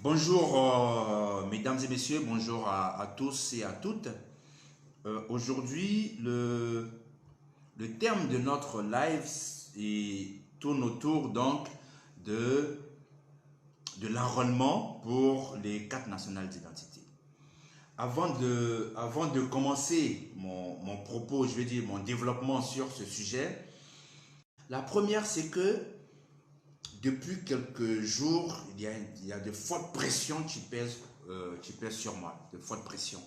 Bonjour, mesdames et messieurs, bonjour à tous et à toutes. Aujourd'hui, le terme de notre live tourne autour donc de, de l'enrôlement pour les cartes nationales d'identité. Avant de commencer mon propos, je vais dire mon développement sur ce sujet, la première c'est que depuis quelques jours, il y a de fortes pressions qui pèsent sur moi, de fortes pressions.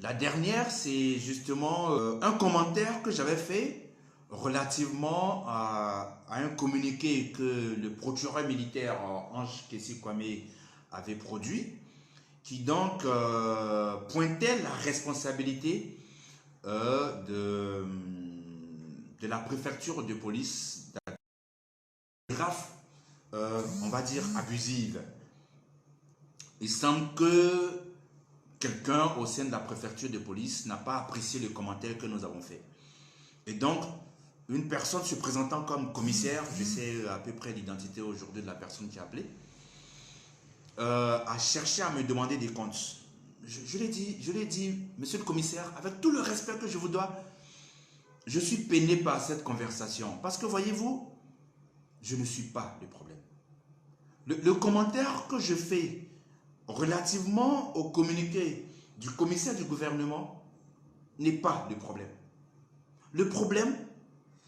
La dernière, c'est justement un commentaire que j'avais fait relativement à un communiqué que le procureur militaire Ange Kessi Kwame avait produit, qui donc pointait la responsabilité de la préfecture de police grave, on va dire abusive. Il semble que quelqu'un au sein de la préfecture de police n'a pas apprécié le commentaire que nous avons fait. Et donc, une personne se présentant comme commissaire, je sais à peu près l'identité aujourd'hui de la personne qui a appelé, a cherché à me demander des comptes. Je l'ai dit, monsieur le commissaire, avec tout le respect que je vous dois, je suis peiné par cette conversation. Parce que voyez-vous, je ne suis pas le problème. Le commentaire que je fais relativement au communiqué du commissaire du gouvernement n'est pas le problème. Le problème,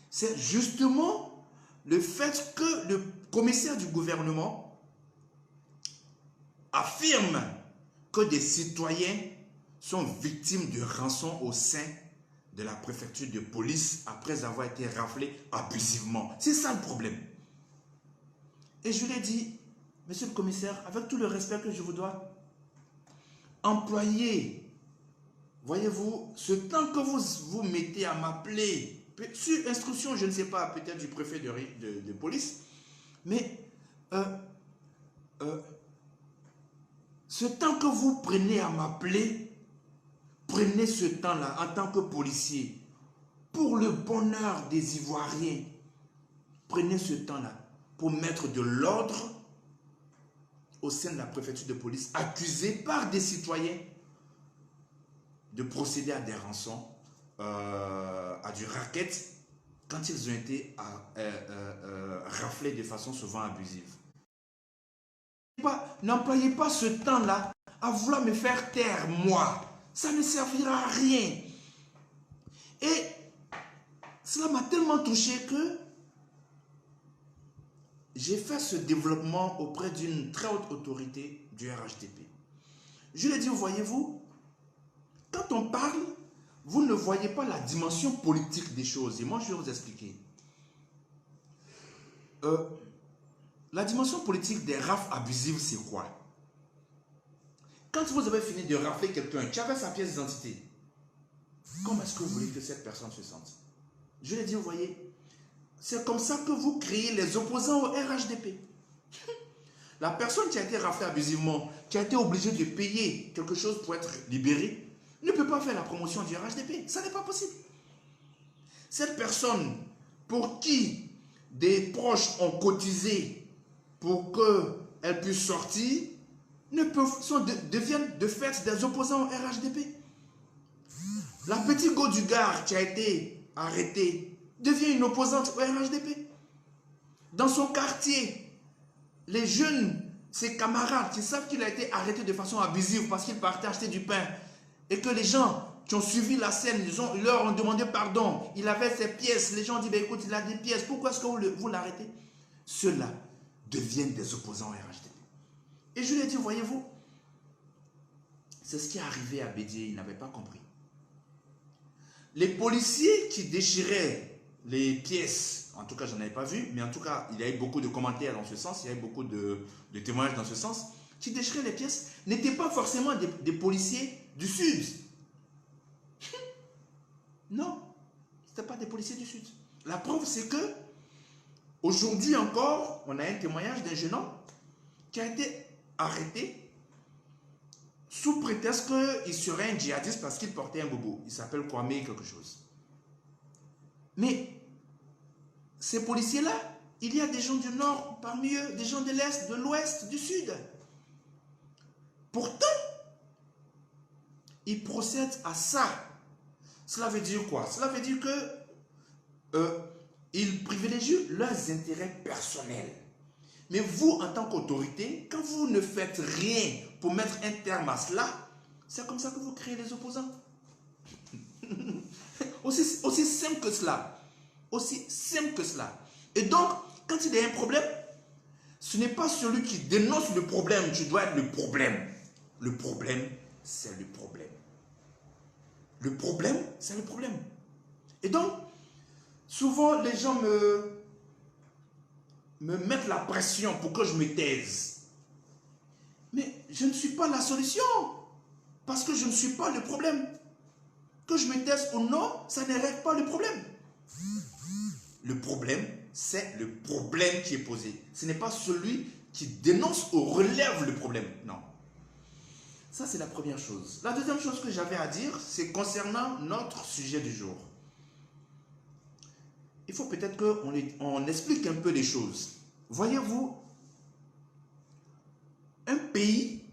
c'est justement le fait que le commissaire du gouvernement affirme que des citoyens sont victimes de rançon au sein de la préfecture de police après avoir été raflés abusivement. C'est ça le problème. Et je lui ai dit, monsieur le commissaire, avec tout le respect que je vous dois, employez, voyez-vous, ce temps que vous mettez à m'appeler, sur instruction, je ne sais pas, peut-être du préfet de police, mais ce temps que vous prenez à m'appeler, prenez ce temps-là en tant que policier, pour le bonheur des Ivoiriens, prenez ce temps-là pour mettre de l'ordre au sein de la préfecture de police, accusés par des citoyens de procéder à des rançons, à du racket, quand ils ont été raflés de façon souvent abusive. N'employez pas ce temps-là à vouloir me faire taire, moi. Ça ne servira à rien. Et cela m'a tellement touché que j'ai fait ce développement auprès d'une très haute autorité du RHDP. Je lui ai dit, voyez-vous, quand on parle, vous ne voyez pas la dimension politique des choses. Et moi, je vais vous expliquer. La dimension politique des rafles abusives, c'est quoi? Quand vous avez fini de rafler quelqu'un qui avait sa pièce d'identité, comment est-ce que vous voulez que cette personne se sente? Je lui ai dit, vous voyez, c'est comme ça que vous créez les opposants au RHDP. La personne qui a été raflée abusivement, qui a été obligée de payer quelque chose pour être libérée, ne peut pas faire la promotion du RHDP. Ça n'est pas possible. Cette personne pour qui des proches ont cotisé pour qu'elle puisse sortir, deviennent de fait des opposants au RHDP. La petite go du gare qui a été arrêtée devient une opposante au RHDP. Dans son quartier, les jeunes, ses camarades qui savent qu'il a été arrêté de façon abusive parce qu'il partait acheter du pain et que les gens qui ont suivi la scène, ils leur ont demandé pardon, il avait ses pièces, les gens ont dit, ben, écoute, il a des pièces, pourquoi est-ce que vous l'arrêtez? Ceux-là deviennent des opposants au RHDP. Et je lui ai dit, voyez-vous, c'est ce qui est arrivé à Bédié, il n'avait pas compris. Les policiers qui déchiraient les pièces, en tout cas, je n'en avais pas vu, mais en tout cas, il y a eu beaucoup de commentaires dans ce sens, il y a eu beaucoup de témoignages dans ce sens, qui déchiraient les pièces, n'étaient pas forcément des policiers du Sud. Non, ce n'étaient pas des policiers du Sud. La preuve, c'est que, aujourd'hui encore, on a un témoignage d'un jeune homme qui a été arrêté sous prétexte qu'il serait un djihadiste parce qu'il portait un bobo. Il s'appelle Kwame quelque chose. Mais ces policiers-là, Il y a des gens du Nord parmi eux, des gens de l'Est, de l'Ouest, du Sud. Pourtant, ils procèdent à ça. Cela veut dire quoi? Cela veut dire que ils privilégient leurs intérêts personnels. Mais vous, en tant qu'autorité, quand vous ne faites rien pour mettre un terme à cela, c'est comme ça que vous créez les opposants. Aussi simple que cela. Aussi simple que cela. Et donc, quand il y a un problème, ce n'est pas celui qui dénonce le problème, tu dois être le problème. Le problème, c'est le problème. Le problème, c'est le problème. Et donc, souvent, les gens me mettent la pression pour que je me taise. Mais je ne suis pas la solution. Parce que je ne suis pas le problème. Que je me taise ou non, ça ne règle pas le problème. Le problème, c'est le problème qui est posé. Ce n'est pas celui qui dénonce ou relève le problème. Non. Ça, c'est la première chose. La deuxième chose que j'avais à dire, c'est concernant notre sujet du jour. Il faut peut-être qu'on explique un peu les choses. Voyez-vous, un pays,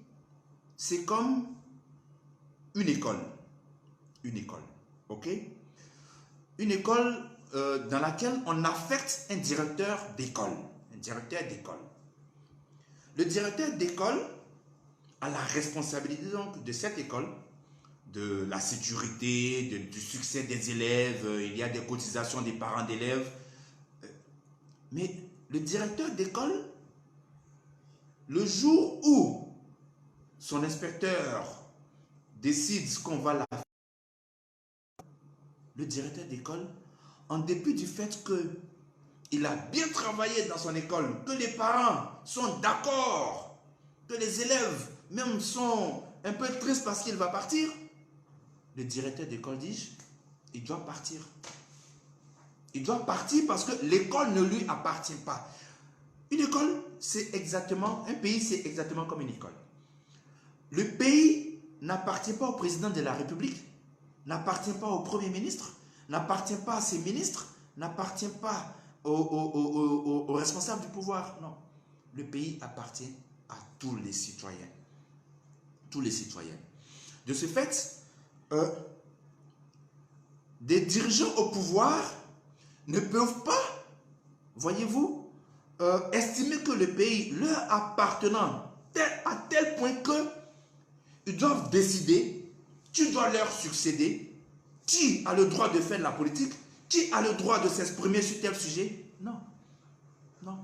c'est comme une école. Une école, ok? Une école dans laquelle on affecte un directeur d'école. Un directeur d'école. Le directeur d'école a la responsabilité donc de cette école, de la sécurité, du succès des élèves. Il y a des cotisations des parents d'élèves. Mais le directeur d'école, le jour où son inspecteur décide ce qu'on va la faire, le directeur d'école, en dépit du fait qu'il a bien travaillé dans son école, que les parents sont d'accord, que les élèves même sont un peu tristes parce qu'il va partir, le directeur d'école dit, il doit partir. Il doit partir parce que l'école ne lui appartient pas. Une école, c'est exactement, un pays, c'est exactement comme une école. Le pays n'appartient pas au président de la République, n'appartient pas au Premier ministre, n'appartient pas à ses ministres, n'appartient pas aux responsables du pouvoir. Non. Le pays appartient à tous les citoyens. Tous les citoyens. De ce fait, des dirigeants au pouvoir ne peuvent pas, voyez-vous, estimer que le pays leur appartenant à tel point que ils doivent décider, tu dois leur succéder, qui a le droit de faire de la politique, qui a le droit de s'exprimer sur tel sujet. Non, non,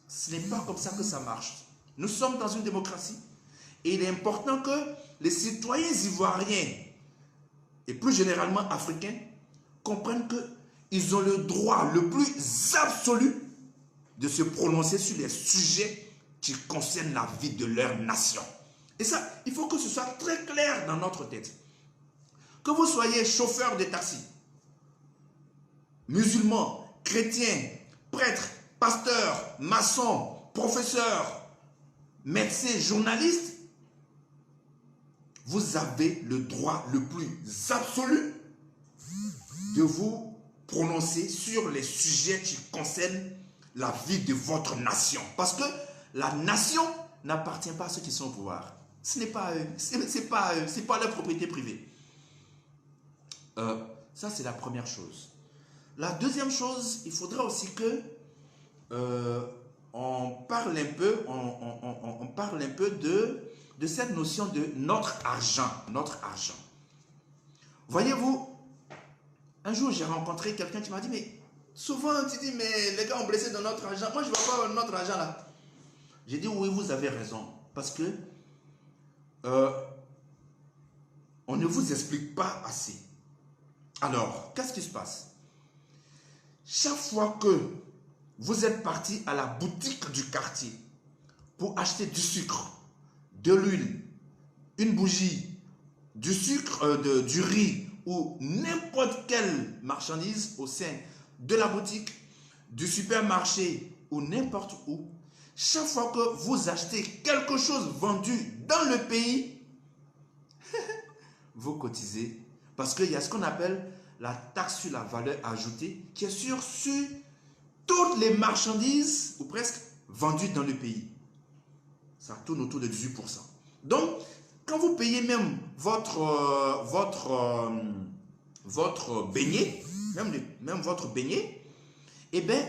ce n'est pas comme ça que ça marche. Nous sommes dans une démocratie et il est important que les citoyens ivoiriens et plus généralement africains comprennent qu'ils ont le droit le plus absolu de se prononcer sur les sujets qui concernent la vie de leur nation. Et ça, il faut que ce soit très clair dans notre tête. Que vous soyez chauffeur de taxi, musulman, chrétien, prêtre, pasteur, maçon, professeur, médecin, journaliste, vous avez le droit le plus absolu de vous prononcer sur les sujets qui concernent la vie de votre nation. Parce que la nation n'appartient pas à ceux qui sont au pouvoir. Ce n'est pas eux, c'est pas eux, c'est pas leur propriété privée. Ça, c'est la première chose. La deuxième chose, il faudrait aussi que on parle un peu, on parle un peu de cette notion de notre argent. Notre argent. Voyez-vous, un jour, j'ai rencontré quelqu'un qui m'a dit, mais souvent, tu dis, mais les gars ont blessé dans notre argent. Moi, je ne vois pas notre argent là. J'ai dit, oui, vous avez raison. Parce que on ne vous explique pas assez. Alors, qu'est-ce qui se passe? Chaque fois que vous êtes parti à la boutique du quartier pour acheter du sucre, de l'huile, une bougie, du sucre, du riz ou n'importe quelle marchandise au sein de la boutique, du supermarché ou n'importe où, chaque fois que vous achetez quelque chose vendu dans le pays, vous cotisez. Parce qu'il y a ce qu'on appelle la taxe sur la valeur ajoutée qui est sur toutes les marchandises, ou presque, vendues dans le pays. Ça tourne autour de 18%. Donc, quand vous payez même votre beignet, même votre beignet, eh bien,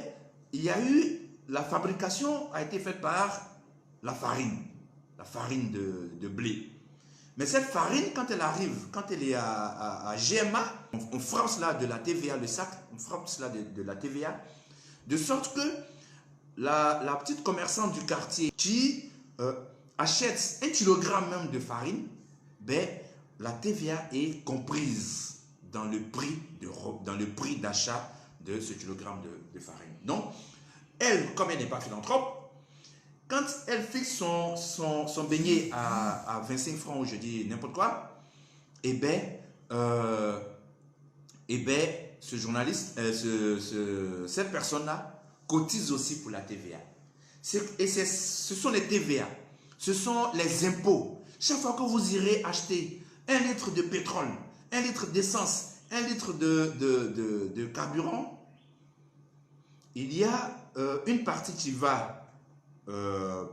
il y a eu, la fabrication a été faite par la farine de blé. Mais cette farine, quand elle arrive, quand elle est à GMA, on frappe cela de la TVA, le sac, on frappe cela de la TVA, de sorte que la petite commerçante du quartier qui achète 1 kilogramme même de farine, ben, la TVA est comprise dans le prix d'achat de ce kilogramme de farine. Donc, elle, comme elle n'est pas philanthrope, quand elle fixe son beignet à 25 francs, ou je dis n'importe quoi, eh bien, ce journaliste, cette personne-là cotise aussi pour la TVA. Et ce sont les TVA, ce sont les impôts. Chaque fois que vous irez acheter 1 litre de pétrole, 1 litre d'essence, 1 litre de carburant, il y a une partie qui va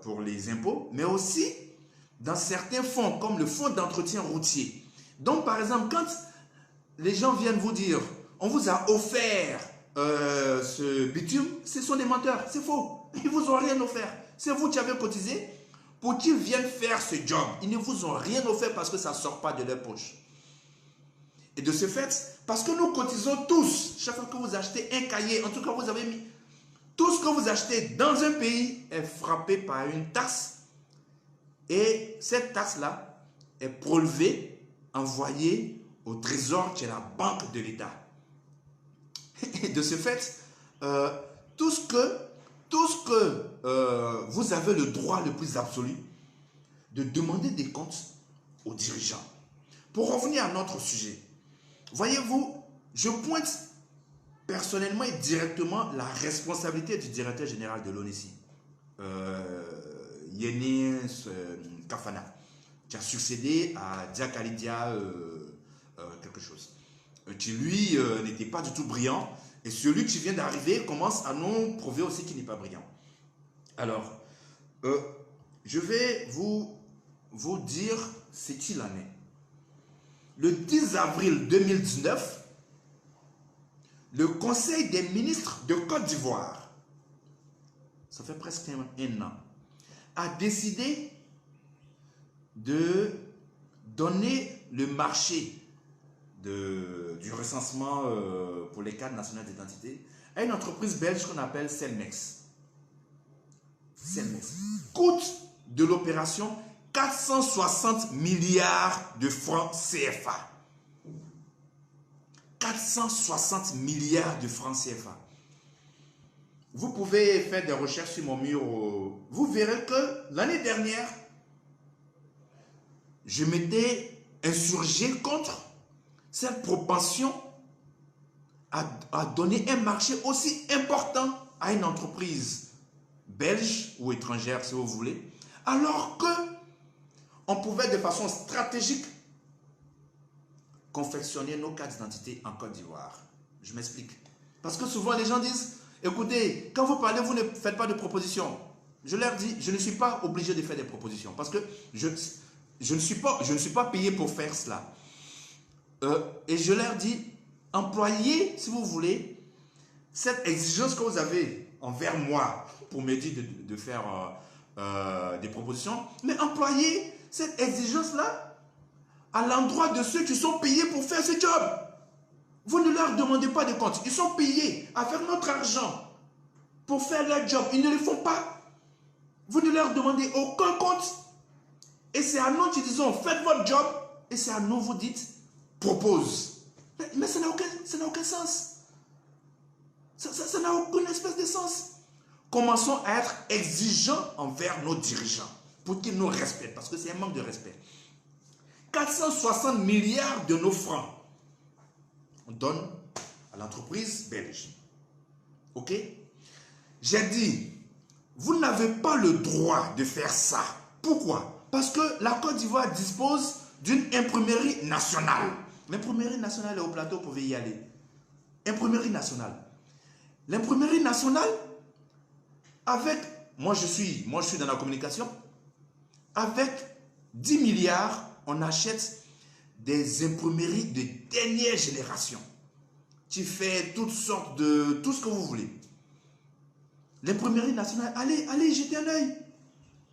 pour les impôts, mais aussi dans certains fonds, comme le fonds d'entretien routier. Donc, par exemple, quand les gens viennent vous dire, on vous a offert ce bitume, ce sont des menteurs, c'est faux. Ils ne vous ont rien offert. C'est vous qui avez cotisé pour qu'ils viennent faire ce job. Ils ne vous ont rien offert parce que ça ne sort pas de leur poche. Et de ce fait, parce que nous cotisons tous, chaque fois que vous achetez un cahier, en tout cas vous avez mis, tout ce que vous achetez dans un pays est frappé par une taxe. Et cette taxe-là est prélevée, envoyée au trésor qui est la banque de l'État. Et de ce fait, tout ce que vous avez le droit le plus absolu de demander des comptes aux dirigeants. Pour revenir à notre sujet, voyez-vous, je pointe personnellement et directement la responsabilité du directeur général de l'ONESI, Yenis Kafana, qui a succédé à Diakalidia quelque chose, qui lui n'était pas du tout brillant, et celui qui vient d'arriver commence à nous prouver aussi qu'il n'est pas brillant. Alors, je vais vous dire ce qu'il en est. Le 10 avril 2019, le Conseil des ministres de Côte d'Ivoire, ça fait presque un an, a décidé de donner le marché du recensement pour les cartes nationales d'identité à une entreprise belge qu'on appelle Celmex. Celmex. Coût de l'opération 460 milliards de francs CFA. 460 milliards de francs CFA. Vous pouvez faire des recherches sur mon mur. Vous verrez que l'année dernière, je m'étais insurgé contre cette propension à donner un marché aussi important à une entreprise belge ou étrangère, si vous voulez, alors que on pouvait de façon stratégique confectionner nos cartes d'identité en Côte d'Ivoire. Je m'explique. Parce que souvent les gens disent, écoutez, quand vous parlez, vous ne faites pas de propositions. Je leur dis, je ne suis pas obligé de faire des propositions parce que je ne suis pas payé pour faire cela. Et je leur dis, employez, si vous voulez, cette exigence que vous avez envers moi pour me dire de faire des propositions, mais employez cette exigence-là à l'endroit de ceux qui sont payés pour faire ce job. Vous ne leur demandez pas de compte. Ils sont payés avec notre argent pour faire leur job. Ils ne le font pas. Vous ne leur demandez aucun compte. Et c'est à nous qui disons, faites votre job. Et c'est à nous, vous dites, propose. Mais ça n'a aucun sens. Ça n'a aucune espèce de sens. Commençons à être exigeants envers nos dirigeants pour qu'ils nous respectent. Parce que c'est un manque de respect. 460 milliards de nos francs, on donne à l'entreprise belge. Ok? J'ai dit, vous n'avez pas le droit de faire ça. Pourquoi? Parce que la Côte d'Ivoire dispose d'une imprimerie nationale. L'imprimerie nationale est au plateau, vous pouvez y aller. Imprimerie nationale. L'imprimerie nationale, avec, moi je suis dans la communication, avec 10 milliards, on achète des imprimeries de dernière génération. Tu fais toutes sortes de, tout ce que vous voulez. L'imprimerie nationale, allez jeter un œil.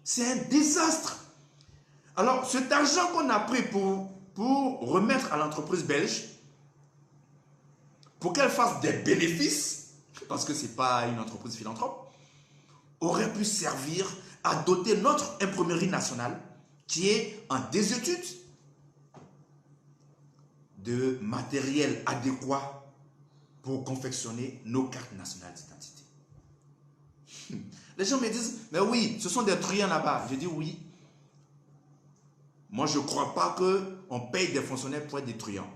C'est un désastre. Alors, cet argent qu'on a pris pour remettre à l'entreprise belge, pour qu'elle fasse des bénéfices, parce que ce n'est pas une entreprise philanthrope, aurait pu servir à doter notre imprimerie nationale, qui est en désuétude, de matériel adéquat pour confectionner nos cartes nationales d'identité. Les gens me disent, mais oui, ce sont des truands là-bas. Je dis oui. Moi, je ne crois pas qu'on paye des fonctionnaires pour être des truands.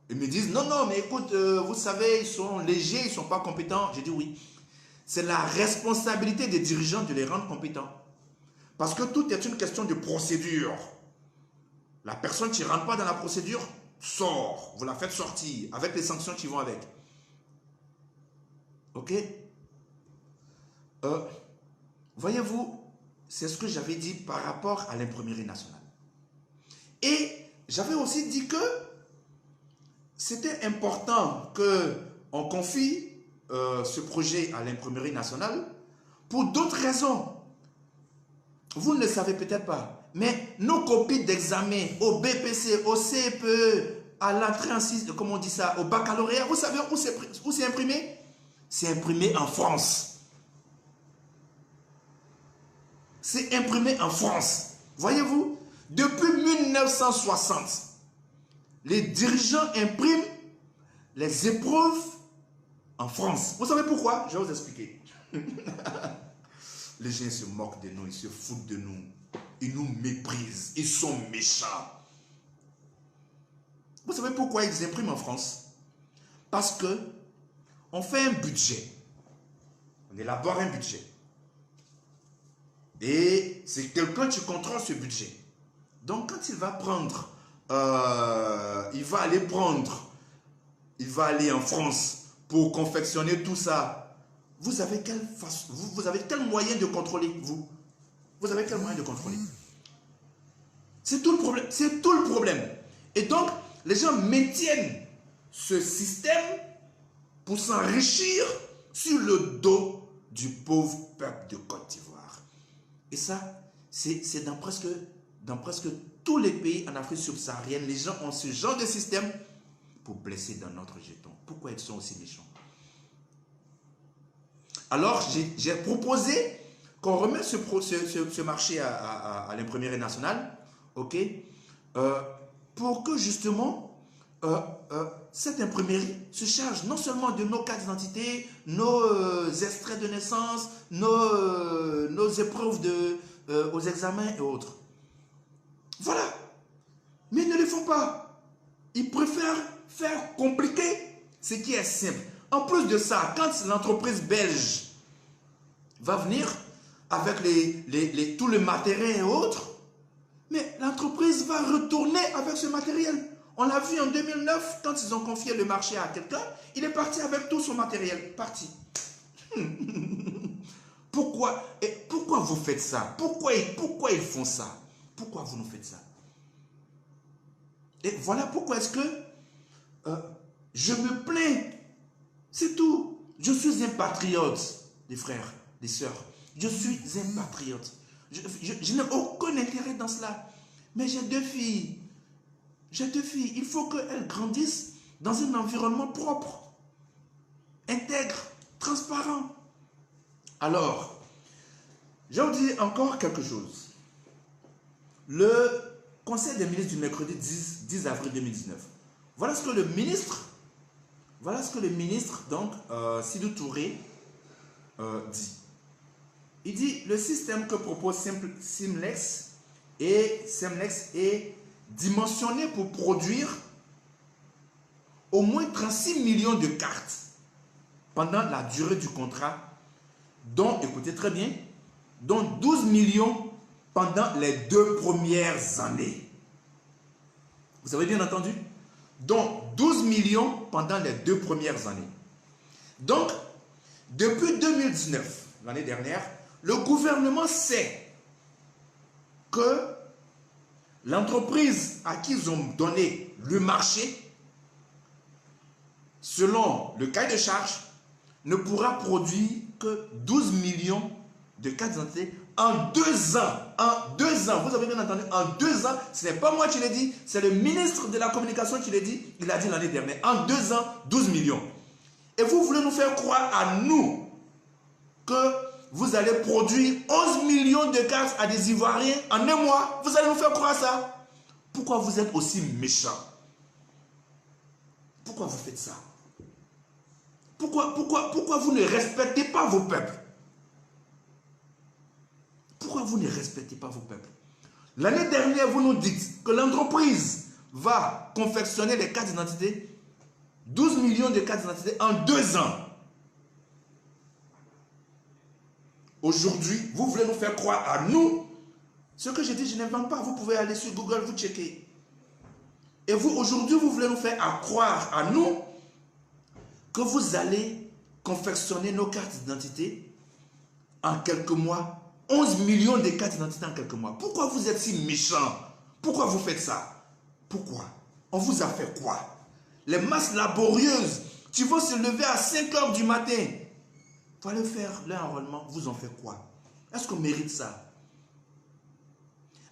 Ils me disent, non, non, mais écoute, vous savez, ils sont légers, ils ne sont pas compétents. Je dis oui. C'est la responsabilité des dirigeants de les rendre compétents. Parce que tout est une question de procédure. La personne qui ne rentre pas dans la procédure sort. Vous la faites sortir avec les sanctions qui vont avec. Ok? Voyez-vous, c'est ce que j'avais dit par rapport à l'imprimerie nationale. Et j'avais aussi dit que c'était important qu'on confie ce projet à l'imprimerie nationale pour d'autres raisons. Vous ne le savez peut-être pas, mais nos copies d'examen au BPC, au CPE, à l'entrée en sixième, comment on dit ça, au baccalauréat, vous savez où c'est imprimé? C'est imprimé en France. C'est imprimé en France. Voyez-vous, depuis 1960, les dirigeants impriment les épreuves en France. Vous savez pourquoi? Je vais vous expliquer. Les gens se moquent de nous, ils se foutent de nous. Ils nous méprisent, ils sont méchants. Vous savez pourquoi ils impriment en France? Parce que on fait un budget. On élabore un budget. Et c'est quelqu'un qui contrôle ce budget. Donc quand il va prendre, il va aller en France pour confectionner tout ça. Vous avez quel moyen de contrôler, vous? Vous avez quel moyen de contrôler? C'est tout le problème. C'est tout le problème. Et donc, les gens maintiennent ce système pour s'enrichir sur le dos du pauvre peuple de Côte d'Ivoire. Et ça, c'est dans presque tous les pays en Afrique subsaharienne, les gens ont ce genre de système pour blesser dans notre jeton. Pourquoi ils sont aussi méchants? Alors, j'ai proposé qu'on remette ce marché à l'imprimerie nationale, ok, pour que justement cette imprimerie se charge non seulement de nos cartes d'identité, nos extraits de naissance, nos épreuves aux examens et autres. Voilà. Mais ils ne le font pas. Ils préfèrent faire compliqué ce qui est simple. En plus de ça, quand l'entreprise belge va venir avec tout le matériel et autres, mais l'entreprise va retourner avec ce matériel. On l'a vu en 2009, quand ils ont confié le marché à quelqu'un, il est parti avec tout son matériel. Parti. Pourquoi vous faites ça? Pourquoi ils font ça? Pourquoi vous nous faites ça? Et voilà pourquoi est-ce que je me plains. C'est tout. Je suis un patriote, les frères, les sœurs. Je suis un patriote. Je n'ai aucun intérêt dans cela. Mais j'ai deux filles. Il faut qu'elles grandissent dans un environnement propre, intègre, transparent. Alors, je vais vous dire encore quelque chose. Le Conseil des ministres du mercredi 10 avril 2019. Voilà ce que le ministre, donc, Sidou Touré, dit. Il dit, le système que propose Simlex est dimensionné pour produire au moins 36 millions de cartes pendant la durée du contrat, dont, écoutez très bien, dont 12 millions pendant les 2 premières années. Vous avez bien entendu? Donc, 12 millions pendant les 2 premières années. Donc, Depuis 2019, l'année dernière, le gouvernement sait que l'entreprise à qui ils ont donné le marché, selon le cahier de charge, ne pourra produire que 12 millions de cartes d'identité en 2 ans. En 2 ans, vous avez bien entendu, en 2 ans, ce n'est pas moi qui l'ai dit, c'est le ministre de la Communication qui l'a dit, il a dit l'année dernière. En 2 ans, 12 millions. Et vous voulez nous faire croire à nous que vous allez produire 11 millions de cartes à des Ivoiriens en 1 mois? Vous allez nous faire croire ça? Pourquoi vous êtes aussi méchants? Pourquoi vous faites ça? Pourquoi vous ne respectez pas vos peuples? Pourquoi vous ne respectez pas vos peuples? L'année dernière, vous nous dites que l'entreprise va confectionner les cartes d'identité, 12 millions de cartes d'identité en 2 ans. Aujourd'hui, vous voulez nous faire croire à nous. Ce que je dis, je n'invente pas. Vous pouvez aller sur Google, vous checker. Et vous, aujourd'hui, vous voulez nous faire croire à nous que vous allez confectionner nos cartes d'identité en quelques mois. 11 millions de cartes d'identité en quelques mois. Pourquoi vous êtes si méchants? Pourquoi vous faites ça? Pourquoi? On vous a fait quoi? Les masses laborieuses qui vont se lever à 5 h du matin pour aller faire leur enrôlement, vous en faites quoi? Est-ce qu'on mérite ça?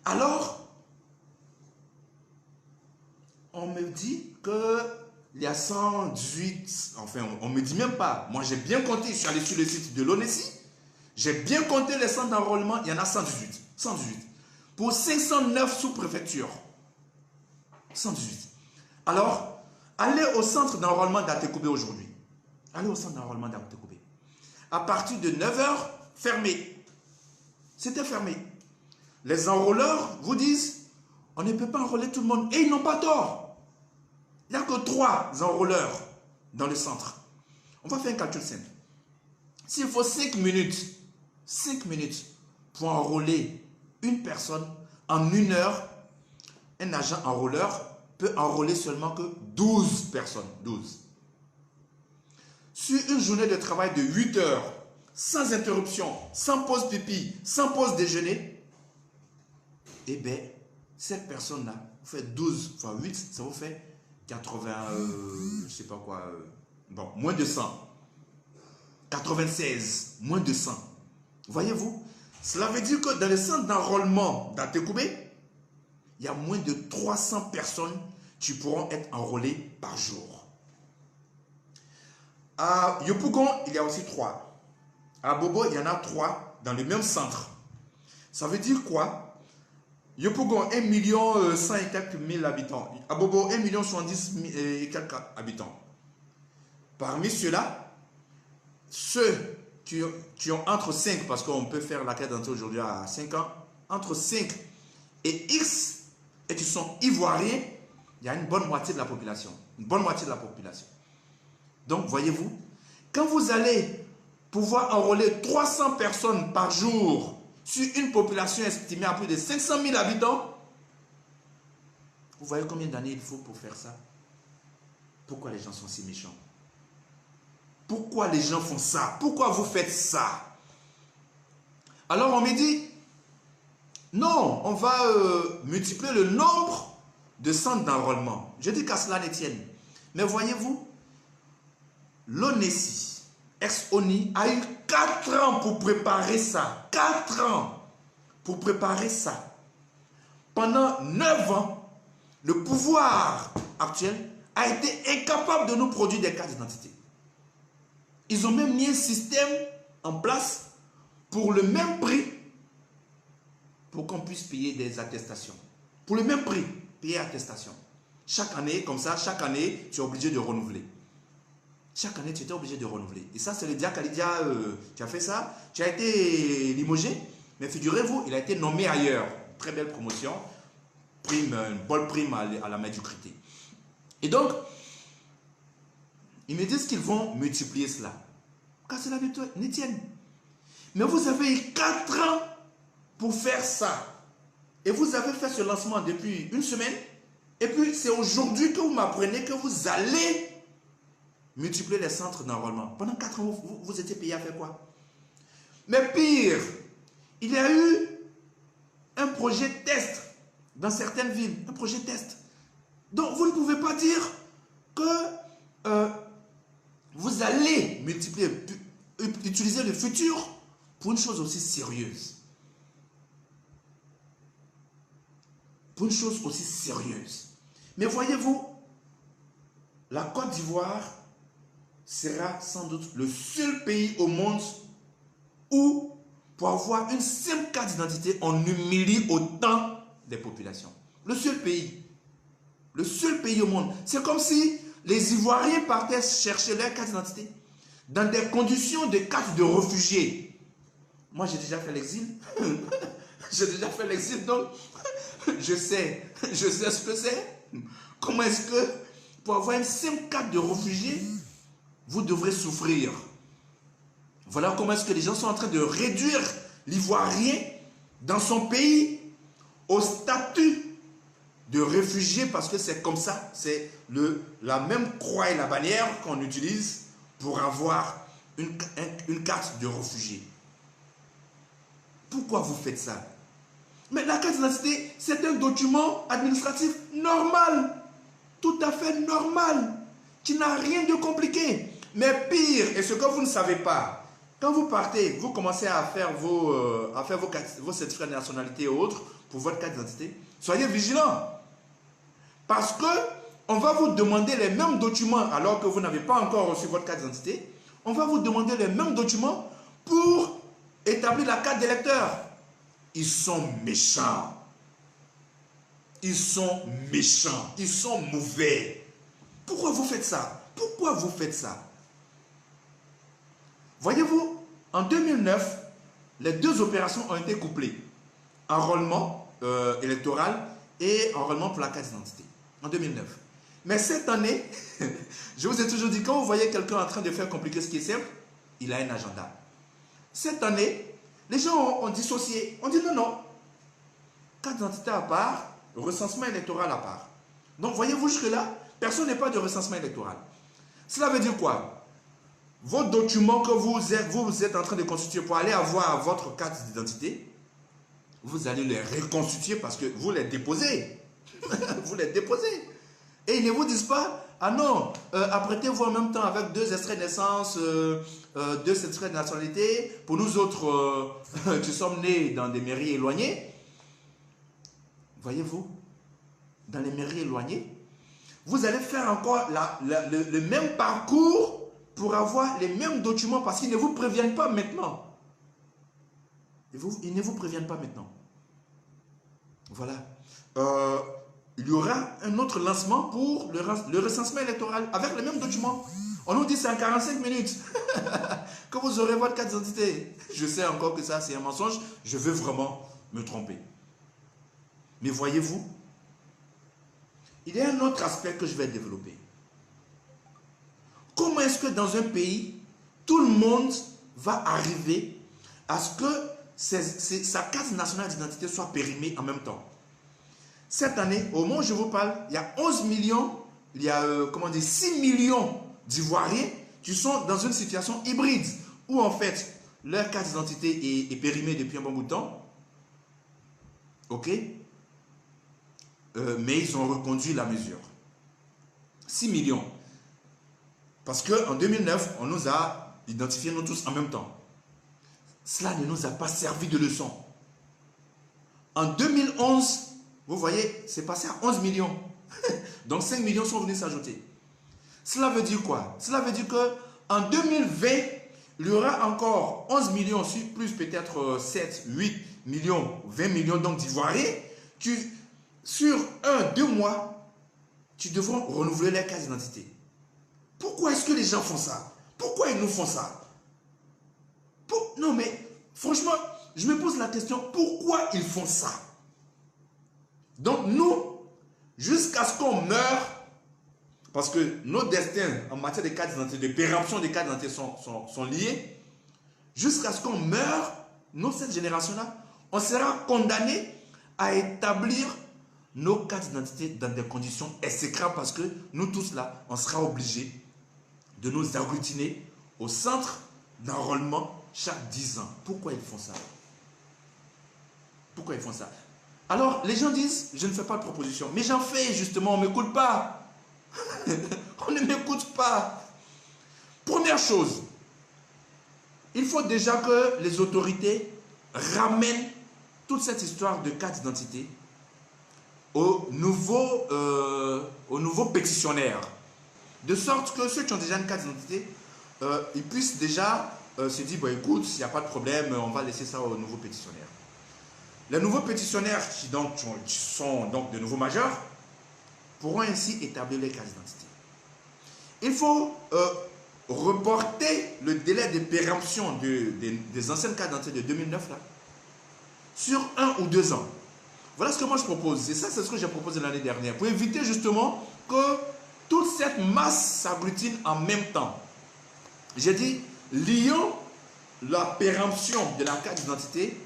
Alors, on me dit qu'il y a 118, enfin on ne me dit même pas. Moi j'ai bien compté, je suis allé sur le site de l'ONESI. J'ai bien compté les centres d'enrôlement, il y en a 118. 118. Pour 509 sous-préfectures. 118. Alors, allez au centre d'enrôlement d'Atekoubé aujourd'hui. Allez au centre d'enrôlement d'Atekoubé. À partir de 9 h, fermé. C'était fermé. Les enrôleurs vous disent, on ne peut pas enrôler tout le monde. Et ils n'ont pas tort. Il n'y a que 3 enrôleurs dans le centre. On va faire un calcul simple. S'il faut 5 minutes pour enrôler une personne, en 1 heure, un agent enrôleur peut enrôler seulement que 12 personnes. 12. Sur une journée de travail de 8 heures, sans interruption, sans pause pipi, sans pause déjeuner, eh bien, cette personne-là, vous faites 12 fois 8, ça vous fait 80, je ne sais pas quoi, bon, moins de 100. 96, moins de 100. Voyez-vous, cela veut dire que dans le centre d'enrôlement d'Atekoubé, il y a moins de 300 personnes qui pourront être enrôlées par jour. À Yopougon, il y a aussi 3. À Bobo, il y en a 3 dans le même centre. Ça veut dire quoi? Yopougon, 1 million 100 et quelques mille habitants. À Bobo, 1 million 70 et quelques habitants. Parmi ceux-là, ceux qui ont entre 5, parce qu'on peut faire la carte d'identité aujourd'hui à 5 ans, entre 5 et X, et qui sont ivoiriens, il y a une bonne moitié de la population. Une bonne moitié de la population. Donc, voyez-vous, quand vous allez pouvoir enrôler 300 personnes par jour sur une population estimée à plus de 500 000 habitants, vous voyez combien d'années il faut pour faire ça? Pourquoi les gens sont si méchants? Pourquoi les gens font ça? Pourquoi vous faites ça? Alors on me dit, non, on va multiplier le nombre de centres d'enrôlement. Je dis qu'à cela ne tienne. Mais voyez-vous, l'ONESI, ex-ONI, a eu 4 ans pour préparer ça. 4 ans pour préparer ça. Pendant 9 ans, le pouvoir actuel a été incapable de nous produire des cartes d'identité. Ils ont même mis un système en place pour le même prix, pour qu'on puisse payer des attestations. Pour le même prix, payer attestation. Chaque année, comme ça, chaque année, tu es obligé de renouveler. Chaque année, tu étais obligé de renouveler. Et ça, c'est le Dia Kalidia qui a fait ça. Tu as été limogé, mais figurez-vous, il a été nommé ailleurs. Très belle promotion. Prime, une bonne prime à la médiocrité. Et donc, ils me disent qu'ils vont multiplier cela. Car cela ne tienne. Mais vous avez eu 4 ans pour faire ça. Et vous avez fait ce lancement depuis 1 semaine. Et puis c'est aujourd'hui que vous m'apprenez que vous allez multiplier les centres d'enrôlement. Pendant 4 ans, vous étiez payé à faire quoi? Mais pire, il y a eu un projet test dans certaines villes. Un projet test. Donc, vous ne pouvez pas dire que vous allez multiplier, utiliser le futur pour une chose aussi sérieuse. Pour une chose aussi sérieuse. Mais voyez-vous, la Côte d'Ivoire sera sans doute le seul pays au monde où, pour avoir une simple carte d'identité, on humilie autant des populations. Le seul pays. Le seul pays au monde. C'est comme si les Ivoiriens partaient chercher leur carte d'identité dans des conditions de carte de réfugié. Moi, j'ai déjà fait l'exil. J'ai déjà fait l'exil, donc je sais ce que c'est. Comment est-ce que, pour avoir une simple carte de réfugié, vous devrez souffrir. Voilà comment est-ce que les gens sont en train de réduire l'Ivoirien dans son pays au statut de réfugié, parce que c'est comme ça, c'est la même croix et la bannière qu'on utilise pour avoir une carte de réfugié. Pourquoi vous faites ça? Mais la carte d'identité, c'est un document administratif normal, tout à fait normal, qui n'a rien de compliqué. Mais pire, et ce que vous ne savez pas, quand vous partez, vous commencez à faire vos certificats de nationalité et autres pour votre carte d'identité, soyez vigilants. Parce qu'on va vous demander les mêmes documents alors que vous n'avez pas encore reçu votre carte d'identité. On va vous demander les mêmes documents pour établir la carte d'électeur. Ils sont méchants. Ils sont méchants. Ils sont mauvais. Pourquoi vous faites ça? Pourquoi vous faites ça? Voyez-vous, en 2009, les deux opérations ont été couplées. Enrôlement électoral et enrôlement pour la carte d'identité. En 2009. Mais cette année, je vous ai toujours dit, quand vous voyez quelqu'un en train de faire compliquer ce qui est simple, il a un agenda. Cette année, les gens ont dissocié. On dit non. Carte d'identité à part, recensement électoral à part. Donc, voyez-vous jusque-là, personne n'est pas de recensement électoral. Cela veut dire quoi? Vos documents que vous êtes en train de constituer pour aller avoir votre carte d'identité, vous allez les reconstituer parce que vous les déposez. Vous les déposez. Et ils ne vous disent pas, ah non, apprêtez-vous en même temps avec 2 extraits de naissance, 2 extraits de nationalité. Pour nous autres, qui sommes nés dans des mairies éloignées, voyez-vous, dans les mairies éloignées, vous allez faire encore le même parcours pour avoir les mêmes documents parce qu'ils ne vous préviennent pas maintenant. Ils ne vous préviennent pas maintenant. Voilà. Il y aura un autre lancement pour le recensement électoral avec les mêmes documents. On nous dit c'est en 45 minutes que vous aurez votre carte d'identité. Je sais encore que ça c'est un mensonge. Je veux vraiment me tromper. Mais voyez-vous, il y a un autre aspect que je vais développer. Comment est-ce que dans un pays, tout le monde va arriver à ce que sa carte nationale d'identité soit périmée en même temps? Cette année, au moment où je vous parle, il y a 11 millions, il y a 6 millions d'Ivoiriens qui sont dans une situation hybride où en fait leur carte d'identité est périmée depuis un bon bout de temps. Ok? Mais ils ont reconduit la mesure. 6 millions. Parce qu'en 2009, on nous a identifiés nous tous en même temps. Cela ne nous a pas servi de leçon. En 2011, vous voyez, c'est passé à 11 millions. Donc 5 millions sont venus s'ajouter. Cela veut dire quoi? Cela veut dire qu'en 2020, il y aura encore 11 millions, plus peut-être 7, 8 millions, 20 millions d'Ivoiriens qui, sur 1-2 mois, qui devront renouveler leur carte d'identité. Pourquoi est-ce que les gens font ça? Pourquoi ils nous font ça? Non mais, franchement, je me pose la question, pourquoi ils font ça? Donc nous, jusqu'à ce qu'on meure, parce que nos destins en matière de carte d'identité, de péremption des cartes d'identité sont liés, jusqu'à ce qu'on meure, nous, cette génération-là, on sera condamné à établir nos cartes d'identité dans des conditions exécrables parce que nous tous là, on sera obligés de nous agglutiner au centre d'enrôlement chaque 10 ans. Pourquoi ils font ça? Pourquoi ils font ça? Alors, les gens disent, je ne fais pas de proposition. Mais j'en fais, justement, on ne m'écoute pas. On ne m'écoute pas. Première chose, il faut déjà que les autorités ramènent toute cette histoire de carte d'identité aux nouveaux pétitionnaires. De sorte que ceux qui ont déjà une carte d'identité, ils puissent déjà se dire, bon, écoute, s'il n'y a pas de problème, on va laisser ça aux nouveaux pétitionnaires. Les nouveaux pétitionnaires qui sont donc de nouveaux majeurs pourront ainsi établir les cartes d'identité. Il faut reporter le délai de péremption des anciennes cartes d'identité de 2009 là, sur 1 ou 2 ans. Voilà ce que moi je propose. Et ça, c'est ce que j'ai proposé l'année dernière. Pour éviter justement que toute cette masse s'agglutine en même temps. J'ai dit, lions la péremption de la carte d'identité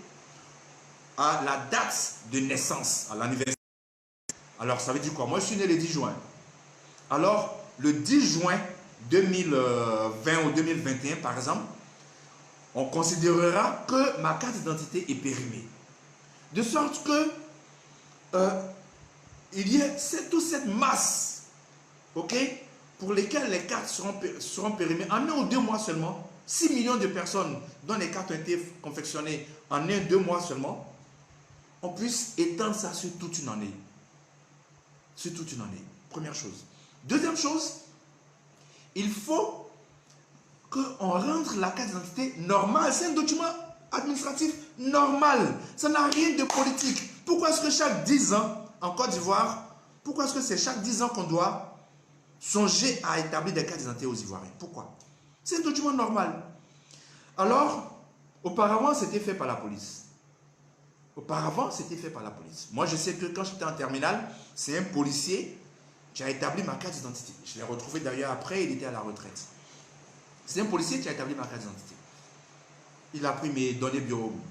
à la date de naissance, à l'anniversaire. Alors, ça veut dire quoi? Moi, je suis né le 10 juin. Alors, le 10 juin 2020 ou 2021, par exemple, on considérera que ma carte d'identité est périmée. De sorte que il y a toute cette masse, ok, pour lesquelles les cartes seront périmées en 1 ou 2 mois seulement. 6 millions de personnes dont les cartes ont été confectionnées en 1 ou 2 mois seulement, on puisse étendre ça sur toute une année. Sur toute une année. Première chose. Deuxième chose, il faut qu'on rende la carte d'identité normale. C'est un document administratif normal. Ça n'a rien de politique. Pourquoi est-ce que chaque 10 ans, en Côte d'Ivoire, pourquoi est-ce que c'est chaque 10 ans qu'on doit songer à établir des cartes d'identité aux Ivoiriens? Pourquoi? C'est un document normal. Alors, auparavant, c'était fait par la police. Auparavant, c'était fait par la police. Moi, je sais que quand j'étais en terminale, c'est un policier qui a établi ma carte d'identité. Je l'ai retrouvé d'ailleurs après, il était à la retraite. C'est un policier qui a établi ma carte d'identité. Il a pris mes données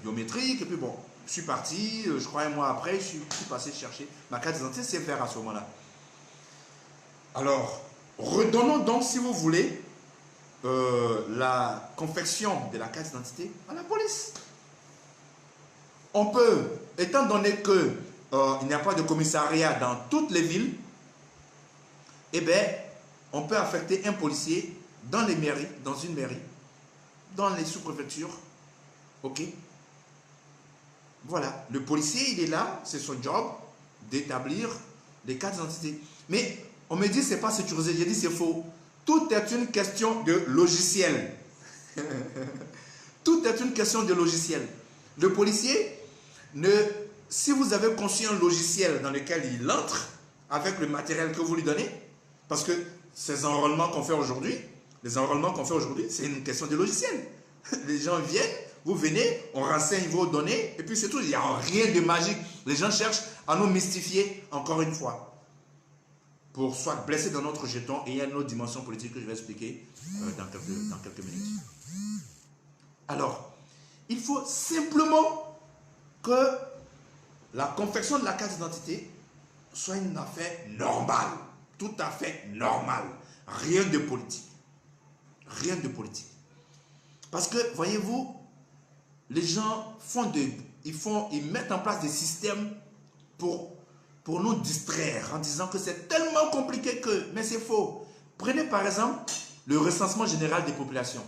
biométriques, et puis bon, je suis parti, je crois 1 mois après, je suis passé chercher ma carte d'identité, c'est faire à ce moment-là. Alors, redonnons donc, si vous voulez, la confection de la carte d'identité à la police. On peut, étant donné qu'il n'y a pas de commissariat dans toutes les villes, eh bien, on peut affecter un policier dans les mairies, dans une mairie, dans les sous-préfectures. Ok? Voilà. Le policier, il est là, c'est son job d'établir des cartes d'identité. Mais on me dit, c'est pas sécurisé. J'ai dit, c'est faux. Tout est une question de logiciel. Tout est une question de logiciel. Le policier, si vous avez conçu un logiciel dans lequel il entre, avec le matériel que vous lui donnez, parce que ces enrôlements qu'on fait aujourd'hui, c'est une question de logiciel. Les gens viennent, vous venez, on renseigne vos données, et puis c'est tout. Il n'y a rien de magique. Les gens cherchent à nous mystifier encore une fois, pour soit blesser dans notre jeton, et il y a une autre dimension politique que je vais expliquer dans quelques minutes. Alors, il faut simplement que la confection de la carte d'identité soit une affaire normale, tout à fait normale, rien de politique. Rien de politique. Parce que, voyez-vous, les gens ils mettent en place des systèmes pour nous distraire en disant que c'est tellement compliqué que, mais c'est faux. Prenez par exemple le recensement général des populations,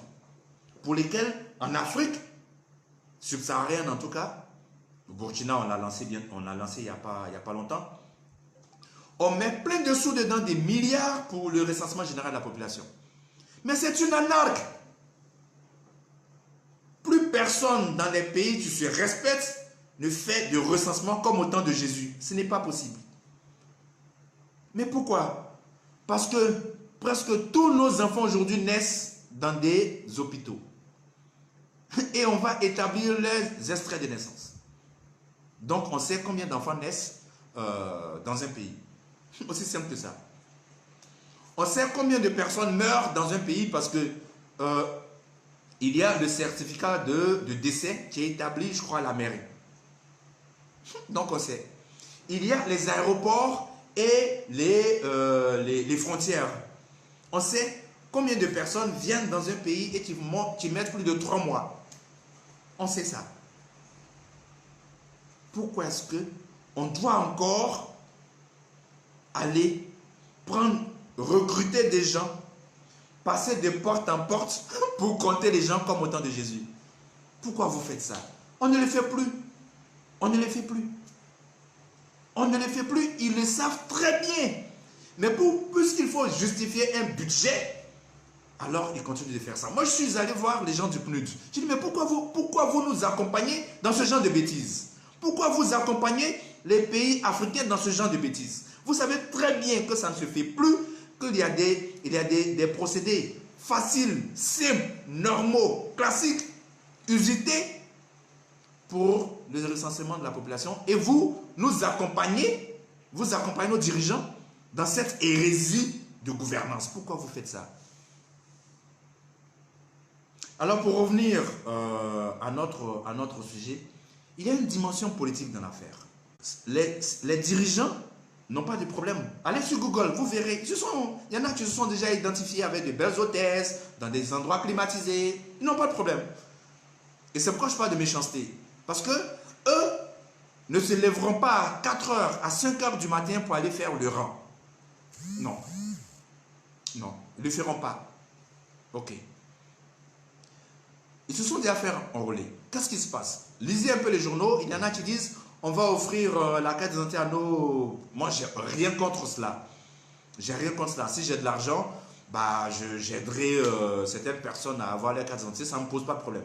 pour lesquels en Afrique subsaharienne en tout cas, au Burkina on l'a lancé il n'y a pas longtemps, on met plein de sous dedans, des milliards pour le recensement général de la population. Mais c'est une anarque. Plus personne dans les pays qui se respectent ne fait de recensement comme au temps de Jésus. Ce n'est pas possible. Mais pourquoi? Parce que presque tous nos enfants aujourd'hui naissent dans des hôpitaux. Et on va établir les extraits de naissance. Donc on sait combien d'enfants naissent dans un pays. Aussi simple que ça. On sait combien de personnes meurent dans un pays parce que il y a le certificat de décès qui est établi, je crois, à la mairie. Donc on sait. Il y a les aéroports et les frontières. On sait Combien de personnes viennent dans un pays et qui mettent plus de 3 mois? On sait ça. Pourquoi est-ce qu'on doit encore aller recruter des gens, passer de porte en porte pour compter les gens comme au temps de Jésus? Pourquoi vous faites ça? On ne le fait plus. On ne le fait plus. On ne le fait plus. Ils le savent très bien. Mais puisqu'il faut justifier un budget, alors ils continuent de faire ça. Moi, je suis allé voir les gens du PNUD. J'ai dit, mais pourquoi vous nous accompagnez dans ce genre de bêtises? Pourquoi vous accompagnez les pays africains dans ce genre de bêtises? Vous savez très bien que ça ne se fait plus, qu'il y a des procédés faciles, simples, normaux, classiques, usités pour le recensement de la population. Et vous accompagnez nos dirigeants dans cette hérésie de gouvernance. Pourquoi vous faites ça? Alors, pour revenir à notre sujet, il y a une dimension politique dans l'affaire. Les dirigeants n'ont pas de problème. Allez sur Google, vous verrez. Il y en a qui se sont déjà identifiés avec de belles hôtesses, dans des endroits climatisés. Ils n'ont pas de problème. Et c'est pourquoi je parle de méchanceté. Parce que eux ne se lèveront pas à 4 heures, à 5 heures du matin pour aller faire le rang. Non. Non, ils ne le feront pas. Ok. Ils se sont déjà fait enrôler. Qu'est-ce qui se passe? Lisez un peu les journaux. Il y en a qui disent on va offrir la carte d'identité à nos... Moi, j'ai rien contre cela. J'ai rien contre cela. Si j'ai de l'argent, bah, j'aiderai certaines personnes à avoir leur carte d'identité. Ça ne me pose pas de problème.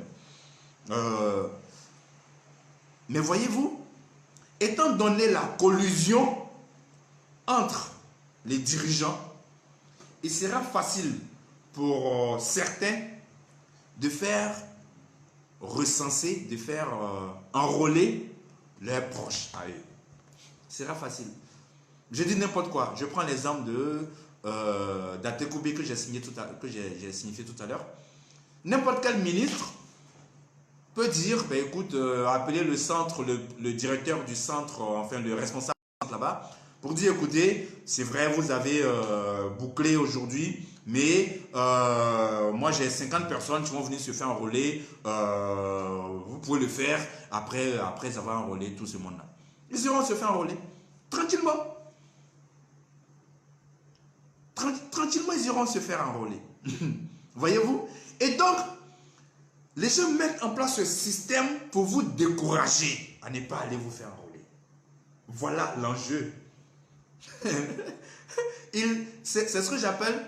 Mais voyez-vous, étant donné la collusion entre les dirigeants, il sera facile pour certains de faire recenser, de faire enrôler leurs proches à eux. Ce sera facile. Je dis n'importe quoi. Je prends l'exemple d'Atekoubé que j'ai signifié tout à l'heure. N'importe quel ministre peut dire, ben écoute, appeler le centre, le directeur du centre, enfin le responsable du centre là-bas, pour dire, écoutez, c'est vrai, vous avez bouclé aujourd'hui, mais moi j'ai 50 personnes qui vont venir se faire enrôler, vous pouvez le faire après avoir enrôlé tout ce monde-là. Ils iront se faire enrôler, tranquillement. Tranquillement, ils iront se faire enrôler. Voyez-vous? Et donc, les gens mettent en place ce système pour vous décourager à ne pas aller vous faire enrôler. Voilà l'enjeu. C'est ce que j'appelle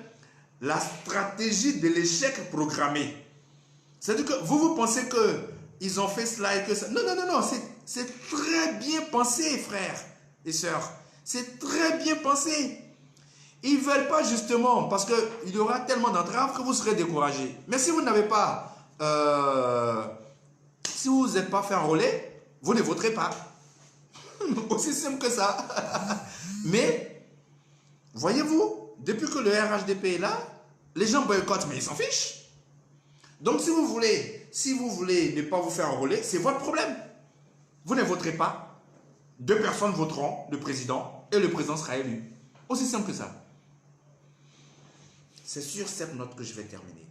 la stratégie de l'échec programmé. C'est-à-dire que vous pensez qu'ils ont fait cela et que ça... Non, non, non, non. C'est très bien pensé, frères et sœurs. C'est très bien pensé. Ils ne veulent pas justement, parce qu'il y aura tellement d'entraves que vous serez découragés. Mais si vous n'avez pas... si vous n'êtes pas fait enrôler, vous ne voterez pas. Aussi simple que ça. Mais, voyez-vous, depuis que le RHDP est là, les gens boycottent, mais ils s'en fichent. Donc, si vous voulez ne pas vous faire enrôler, c'est votre problème. Vous ne voterez pas. 2 personnes voteront, le président, et le président sera élu. Aussi simple que ça. C'est sur cette note que je vais terminer.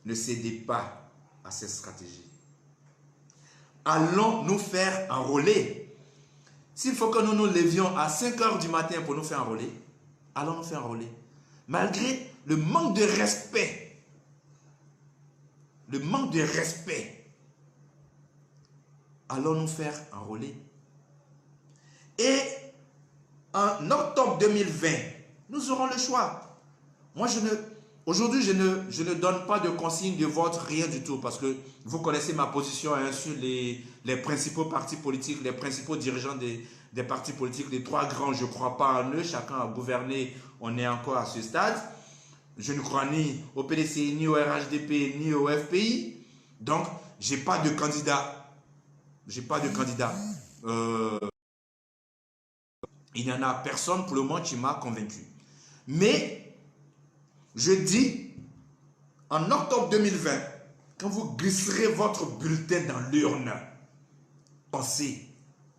Ne cédez pas à cette stratégie. Allons nous faire enrôler. S'il faut que nous nous levions à 5 heures du matin pour nous faire enrôler, allons nous faire enrôler. Malgré le manque de respect. Le manque de respect. Allons nous faire enrôler. Et en octobre 2020, nous aurons le choix. Moi, aujourd'hui, je ne donne pas de consigne de vote, rien du tout, parce que vous connaissez ma position hein, sur les principaux partis politiques, les principaux dirigeants des partis politiques, les 3 grands, je ne crois pas en eux, chacun a gouverné, on est encore à ce stade. Je ne crois ni au PDC, ni au RHDP, ni au FPI. Donc, je n'ai pas de candidat. J'ai pas de candidat. Il n'y en a personne pour le moment qui m'a convaincu. Mais, je dis, en octobre 2020, quand vous glisserez votre bulletin dans l'urne, pensez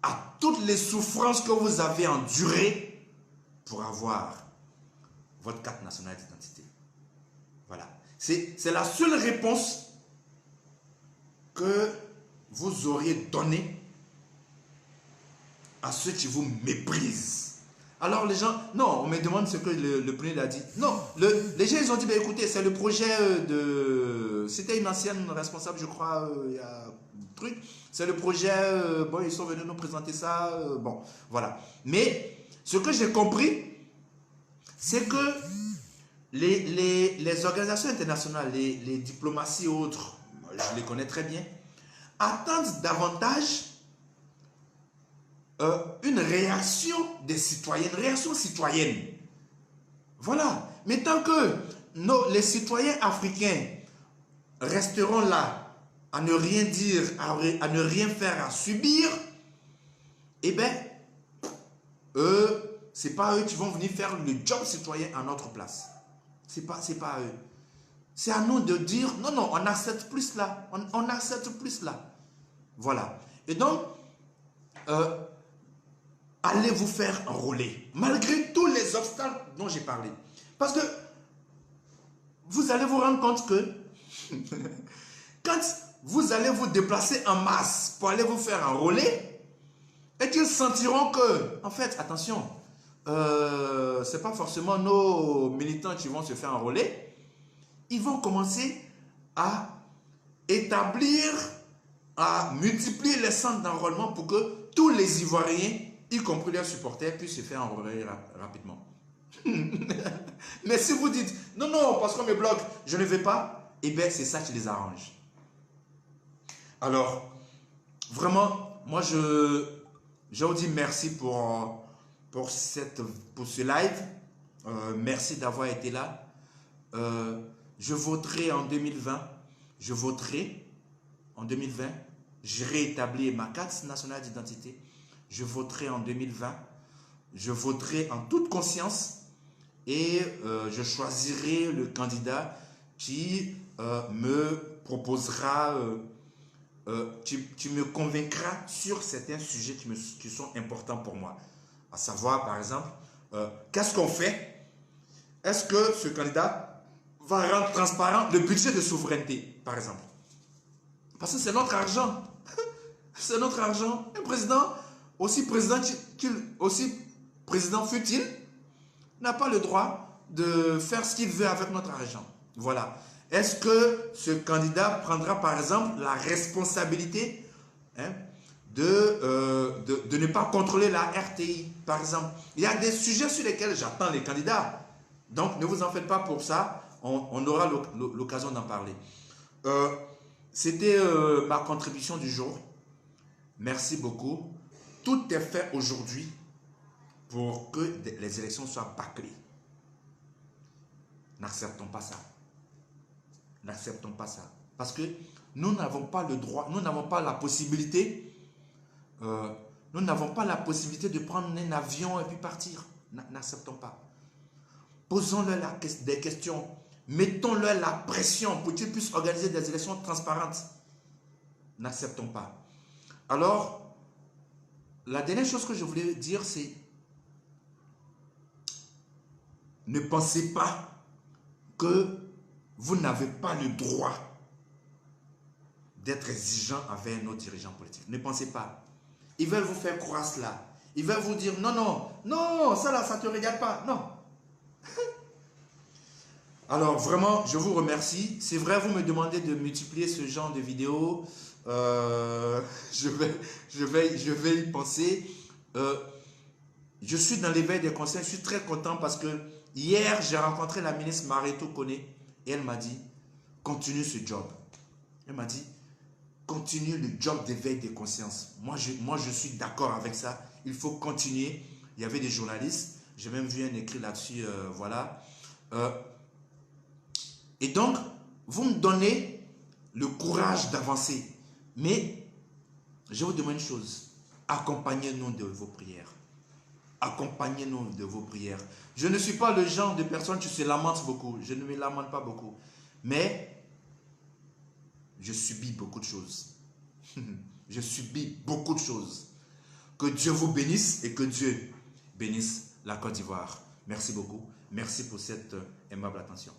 à toutes les souffrances que vous avez endurées pour avoir votre carte nationale d'identité. Voilà. C'est la seule réponse que vous auriez donnée à ceux qui vous méprisent. Alors les gens, non, on me demande ce que le président a dit. Non, les gens ils ont dit, bah, écoutez, c'est le projet de... C'était une ancienne responsable, je crois, il y a un truc. C'est le projet, bon, ils sont venus nous présenter ça, bon, voilà. Mais ce que j'ai compris, c'est que les organisations internationales, les diplomaties et autres, je les connais très bien, attendent davantage une réaction des citoyens, une réaction citoyenne. Voilà. Mais tant que les citoyens africains resteront là à ne rien dire, à ne rien faire, à subir, eh bien, c'est pas eux qui vont venir faire le job citoyen à notre place. C'est pas à eux. C'est à nous de dire, non, non, on accepte plus là. On accepte plus là. Voilà. Et donc, allez vous faire enrôler, malgré tous les obstacles dont j'ai parlé. Parce que vous allez vous rendre compte que quand vous allez vous déplacer en masse pour aller vous faire enrôler, et qu'ils sentiront que, en fait, attention, ce n'est pas forcément nos militants qui vont se faire enrôler, ils vont commencer à établir, à multiplier les centres d'enrôlement pour que tous les Ivoiriens, y compris leurs supporters, puissent se faire enrôler rapidement. Mais si vous dites, non, non, parce qu'on me bloque, je ne vais pas, eh bien, c'est ça qui les arrange. Alors, vraiment, moi, je vous dis merci pour ce live. Merci d'avoir été là. Je voterai en 2020. Je voterai en 2020. Je réétablis ma carte nationale d'identité. Je voterai en 2020. Je voterai en toute conscience et je choisirai le candidat qui me proposera, qui me convaincra sur certains sujets qui sont importants pour moi. À savoir, par exemple, qu'est-ce qu'on fait? Est-ce que ce candidat va rendre transparent le budget de souveraineté, par exemple? Parce que c'est notre argent. C'est notre argent. Un président, aussi président fut-il, n'a pas le droit de faire ce qu'il veut avec notre argent. Voilà. Est-ce que ce candidat prendra, par exemple, la responsabilité de ne pas contrôler la RTI, par exemple? Il y a des sujets sur lesquels j'attends les candidats. Donc, ne vous en faites pas pour ça. On aura l'occasion d'en parler. C'était ma contribution du jour. Merci beaucoup. Tout est fait aujourd'hui pour que les élections soient bâclées. N'acceptons pas ça. N'acceptons pas ça. Parce que nous n'avons pas le droit, nous n'avons pas la possibilité, de prendre un avion et puis partir. N'acceptons pas. Posons-leur des questions. Mettons-leur la pression pour qu'ils puissent organiser des élections transparentes. N'acceptons pas. Alors, la dernière chose que je voulais dire, c'est ne pensez pas que vous n'avez pas le droit d'être exigeant avec nos dirigeants politiques. Ne pensez pas. Ils veulent vous faire croire cela. Ils veulent vous dire non, non, non, ça là, ça ne te regarde pas. Non. Alors vraiment, je vous remercie. C'est vrai, vous me demandez de multiplier ce genre de vidéos. Je vais y penser. Je suis dans l'éveil des consciences. Je suis très content parce que hier, j'ai rencontré la ministre Mariétou Koné et elle m'a dit, continue ce job. Elle m'a dit, continue le job d'éveil des consciences. Moi, je suis d'accord avec ça. Il faut continuer. Il y avait des journalistes. J'ai même vu un écrit là-dessus. Voilà. Et donc, vous me donnez le courage d'avancer. Mais, je vous demande une chose. Accompagnez-nous de vos prières. Accompagnez-nous de vos prières. Je ne suis pas le genre de personne qui se lamente beaucoup. Je ne me lamente pas beaucoup. Mais, je subis beaucoup de choses. Je subis beaucoup de choses. Que Dieu vous bénisse et que Dieu bénisse la Côte d'Ivoire. Merci beaucoup. Merci pour cette aimable attention.